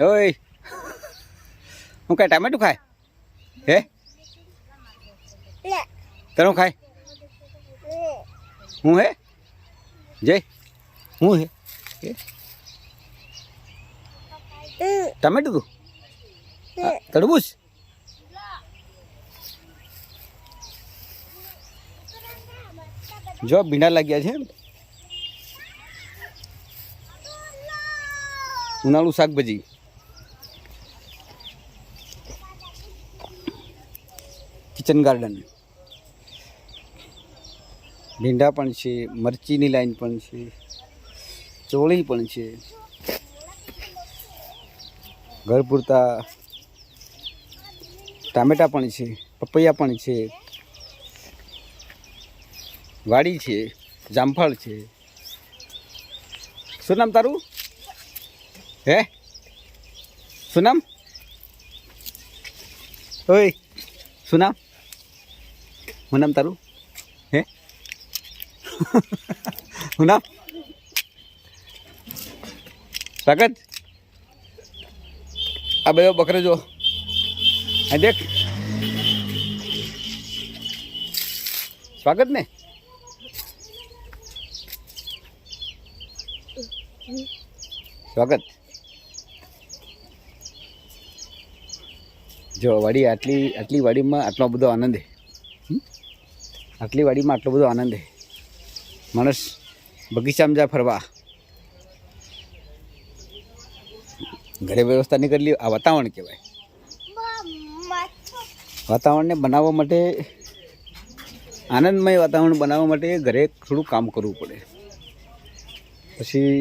ઓય હું કાંઈ ટામેટું ખાય હે તારું ખાય હું હે જય હું હે ટમેટું તું તરબૂચ જો ભીંડા લાગ્યા છે ઉનાળુ શાકભાજી કિચન ગાર્ડન ભીંડા પણ છે મરચીની લાઈન પણ છે ચોળી પણ છે ઘર પૂરતા ટામેટા પણ છે પપૈયા પણ છે વાડી છે જામફળ છે શું નામ તારું હે શું નામ ઓય શું નામ શું નામ તારું હે શું નામ સ્વાગત આ બધો બકરે જો આ દેખ સ્વાગત ને સ્વાગત જો વાડી આટલી વાડીમાં આટલો બધો આનંદ છે આટલી વાડીમાં આટલો બધો આનંદ છે માણસ બગીચામાં જા ફરવા ઘરે વ્યવસ્થા નહીં કરેલી આ વાતાવરણ કહેવાય વાતાવરણને બનાવવા માટે આનંદમય વાતાવરણ બનાવવા માટે ઘરે થોડું કામ કરવું પડે પછી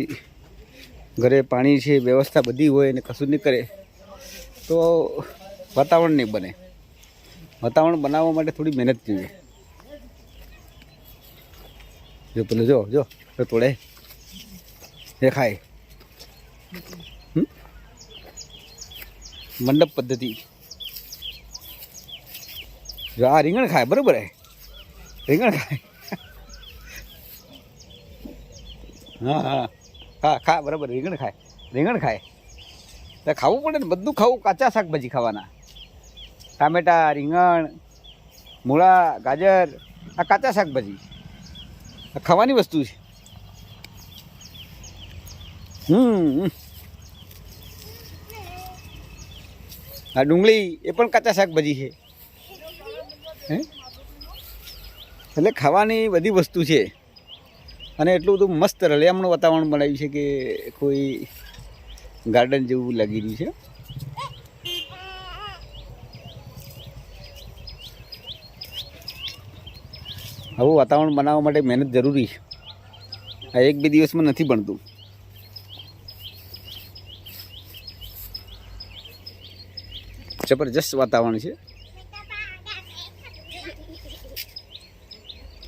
ઘરે પાણી છે વ્યવસ્થા બધી હોય અને કશું નહીં કરે તો વાતાવરણ નહીં બને વાતાવરણ બનાવવા માટે થોડી મહેનત જોઈએ જો પેલું જો તોડે એ ખાય મંડપ પદ્ધતિ જો આ રીંગણ ખાય બરાબર હે રીંગણ ખાય હા ખા બરાબર રીંગણ ખાય તો ખાવું પડે ને બધું ખાવું કાચા શાકભાજી ખાવાના ટામેટા રીંગણ મૂળા ગાજર આ કાચા શાકભાજી આ ખાવાની વસ્તુ છે આ ડુંગળી એ પણ કાચા શાકભાજી છે હે એટલે ખાવાની બધી વસ્તુ છે અને એટલું બધું મસ્ત રળિયામણું વાતાવરણ બનાવ્યું છે કે કોઈ ગાર્ડન જેવું લાગી રહ્યું છે આવું વાતાવરણ બનાવવા માટે મહેનત જરૂરી છે આ એક બે દિવસમાં નથી બનતું જબરજસ્ત વાતાવરણ છે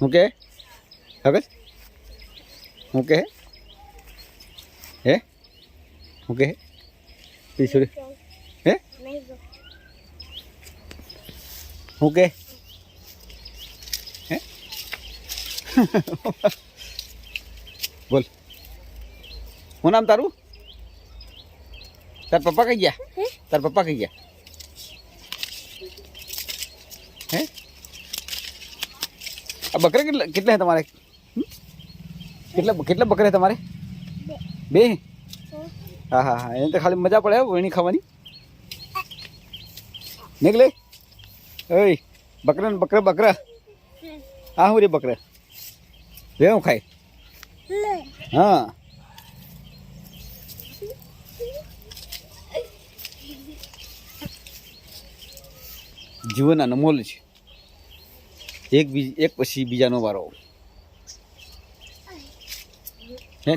ઓકે હવે ઓકે હે ઓકે પીછોડી હે ઓકે હે બોલ શું નામ તારું તાર પપ્પા કઈ ગયા હે આ બકરે કેટલા હે તમારે કેટલા બકરે તમારે બે હા એને તો ખાલી મજા પડે વણી ખાવાની નીકળે ઓય બકરા હા હું રે બકરા હું ખાય હા જીવન અનમોલ છે એક પછી બીજાનો વારો હે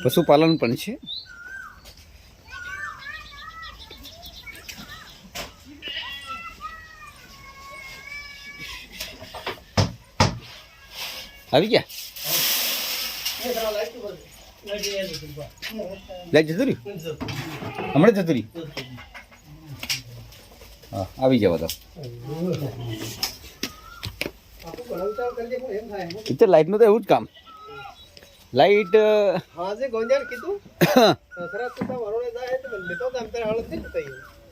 પશુપાલન પણ છે આવી ગયા લાઈટ જતું રહ્યું હમણાં જતું રહ્યું હા આવી જાવ તો એટલે લાઇટનું તો એવું જ કામ લાઇટ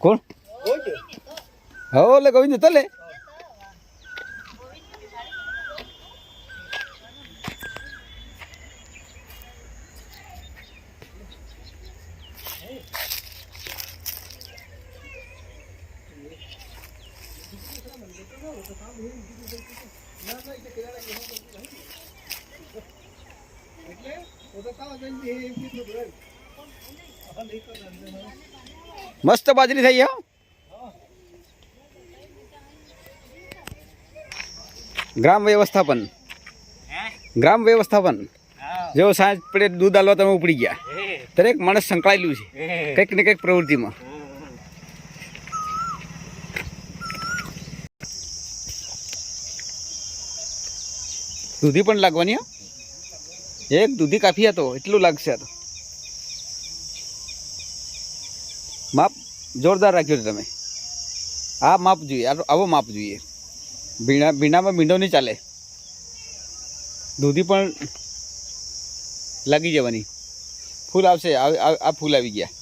કોણ હો લે ગોવિંદ તો લે મસ્ત બાજરી થઈ હા ગ્રામ વ્યવસ્થાપન જેવો સાંજ પડે દૂધ આલવા તમે ઉપડી ગયા દરેક માણસ સંકળાયેલું છે કંઈક ને કંઈક પ્રવૃત્તિમાં દૂધી પણ લાગવાની હા એક દૂધી કાફી હતો એટલું લાગશે તો માપ જોરદાર રાખ્યો છે તમે આ માપ જોઈએ આવો માપ જોઈએ ભીંડામાં ભીંડો નહીં ચાલે દૂધી પણ લાગી જવાની ફૂલ આવશે આ ફૂલ આવી ગયા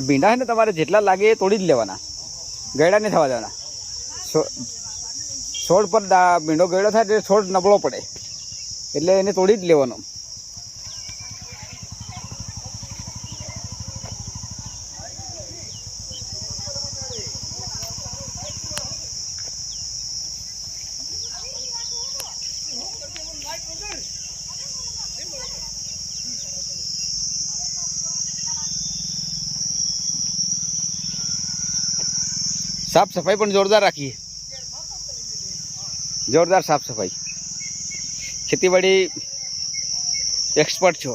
ભીંડા છે ને તમારે જેટલા લાગે એ તોડી જ લેવાના ગયડા નહીં થવા દેવાના છોડ પર ભીંડો ગયડો થાય એટલે છોડ નબળો પડે એટલે એને તોડી જ લેવાનો સાફ સફાઈ પણ જોરદાર રાખીએ જોરદાર સાફ સફાઈ ખેતીવાડી એક્સપર્ટ છો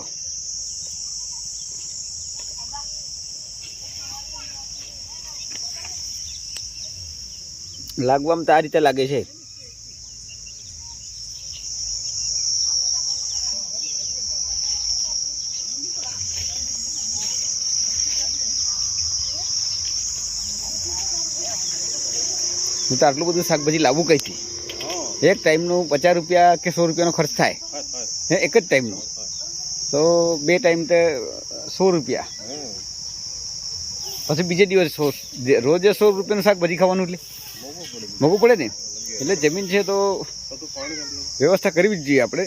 લાગવામાં તો આ રીતે લાગે છે હું તો આટલું બધું શાકભાજી લાવવું કઈથી એક ટાઈમનું 50 રૂપિયા કે 100 રૂપિયાનો ખર્ચ થાય એક જ ટાઈમનો તો 2 ટાઈમ તો 100 રૂપિયા પછી બીજે દિવસ રોજે 100 રૂપિયાનું શાકભાજી ખાવાનું એટલે મોંઘું પડે ને એટલે જમીન છે તો વ્યવસ્થા કરવી જ જોઈએ આપણે